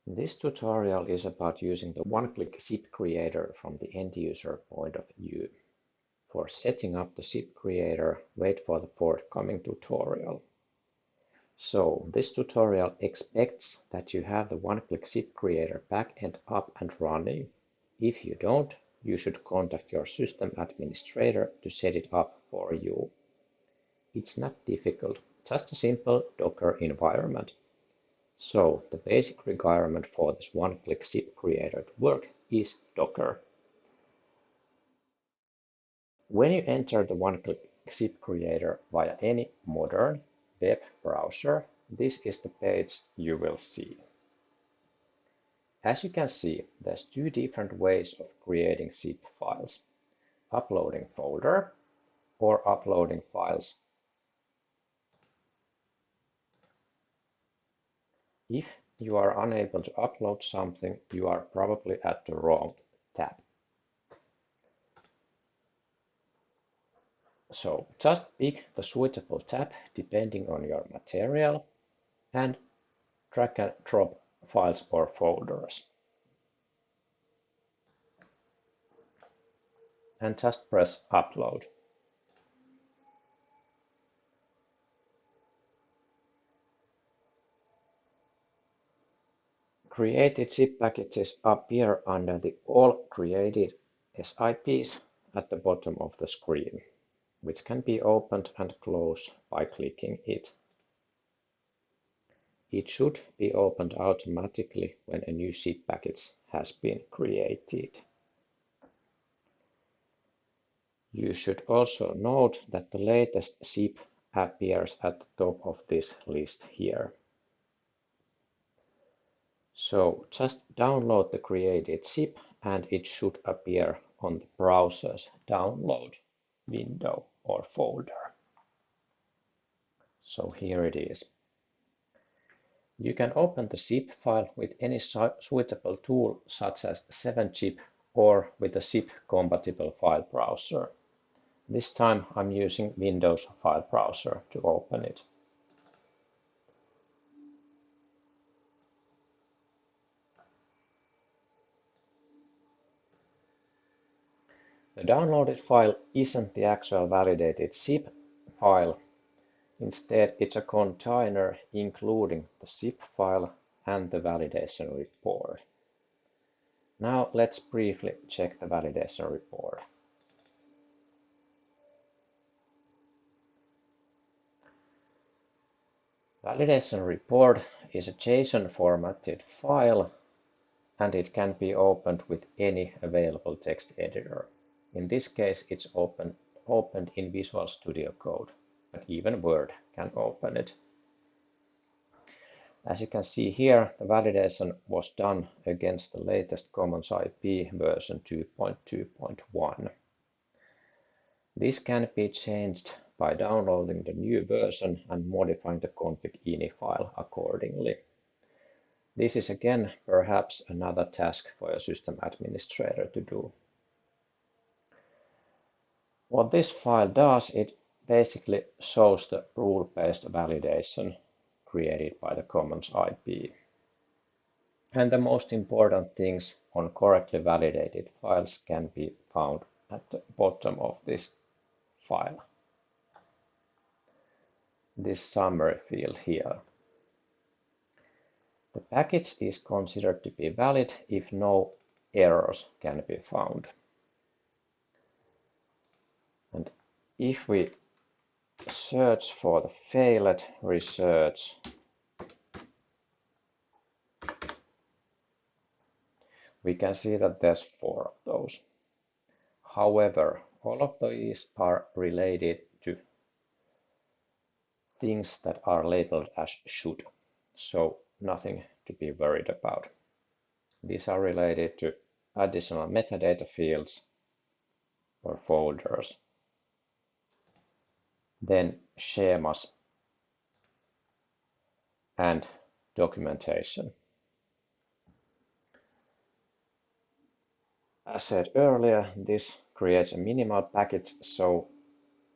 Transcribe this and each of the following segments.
This tutorial is about using the one-click zip creator from the end-user point of view. For setting up the zip creator, wait for the forthcoming tutorial. So, this tutorial expects that you have the one-click zip creator backend up and running. If you don't, you should contact your system administrator to set it up for you. It's not difficult, just a simple Docker environment. So the basic requirement for this one-click zip creator to work is Docker. When you enter the one-click zip creator via any modern web browser, this is the page you will see. As you can see, there's two different ways of creating zip files: uploading folder or uploading files. If you are unable to upload something, you are probably at the wrong tab. So just pick the suitable tab depending on your material and drag and drop files or folders. And just press upload. Created zip packages appear under the All Created SIPs at the bottom of the screen, which can be opened and closed by clicking it. It should be opened automatically when a new zip package has been created. You should also note that the latest zip appears at the top of this list here. So just download the created zip and it should appear on the browser's download window or folder. So here it is. You can open the zip file with any suitable tool such as 7-zip or with a zip-compatible file browser. This time I'm using Windows file browser to open it. The downloaded file isn't the actual validated zip file. Instead, it's a container including the zip file and the validation report. Now let's briefly check the validation report. Validation report is a JSON formatted file and it can be opened with any available text editor. In this case, it's opened in Visual Studio Code, but even Word can open it. As you can see here, the validation was done against the latest Commons IP version 2.2.1. This can be changed by downloading the new version and modifying the config.ini file accordingly. This is again perhaps another task for a system administrator to do. What this file does, it basically shows the rule-based validation created by the Commons IP. And the most important things on correctly validated files can be found at the bottom of this file. This summary field here. The package is considered to be valid if no errors can be found. And if we search for the failed research, we can see that there's 4 of those. However, all of these are related to things that are labeled as should, so nothing to be worried about. These are related to additional metadata fields or folders, then schemas and documentation. As said earlier, this creates a minimal package, so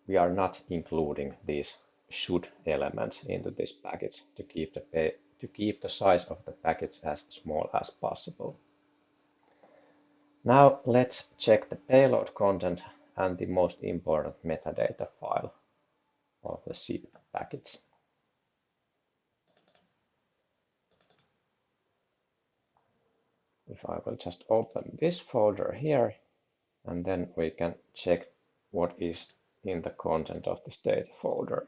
we are not including these should elements into this package to keep the size of the package as small as possible. Now let's check the payload content and the most important metadata file of the zip package. If I will just open this folder here, and then we can check what is in the content of this data folder.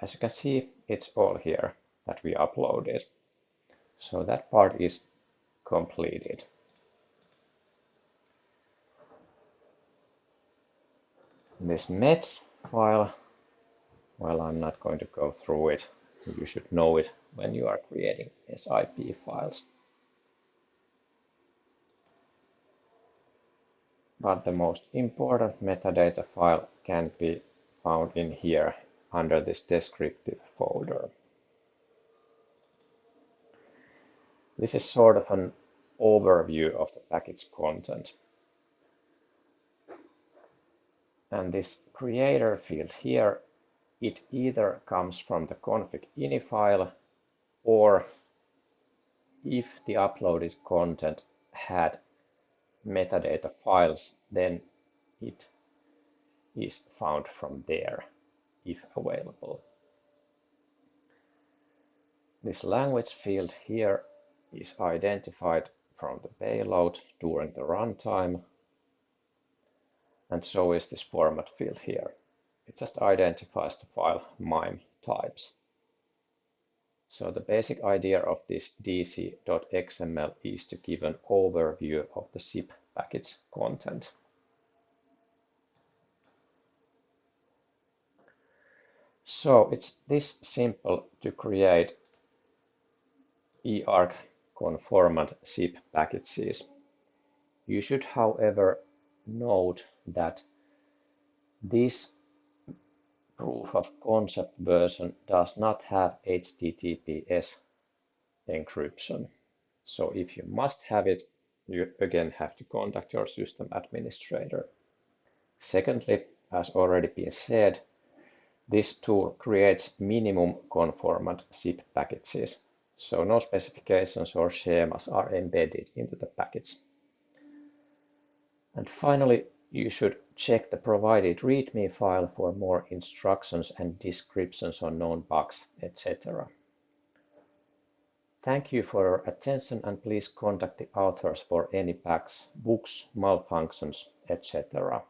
As you can see, it's all here that we uploaded. So that part is completed. This mets file, well, I'm not going to go through it. You should know it when you are creating SIP files. But the most important metadata file can be found in here under this descriptive folder. This is sort of an overview of the package content. And this creator field here, it either comes from the config.ini file, or if the uploaded content had metadata files, then it is found from there, if available. This language field here is identified from the payload during the runtime, and so is this format field here. It just identifies the file MIME types. So the basic idea of this dc.xml is to give an overview of the zip package content. So it's this simple to create eArch conformant zip packages. You should, however, note that this proof of concept version does not have HTTPS encryption. So if you must have it, you again have to contact your system administrator. Secondly, as already been said, this tool creates minimum conformant zip packages. So no specifications or schemas are embedded into the package. And finally, you should check the provided README file for more instructions and descriptions on known bugs, etc. Thank you for your attention, and please contact the authors for any bugs, malfunctions, etc.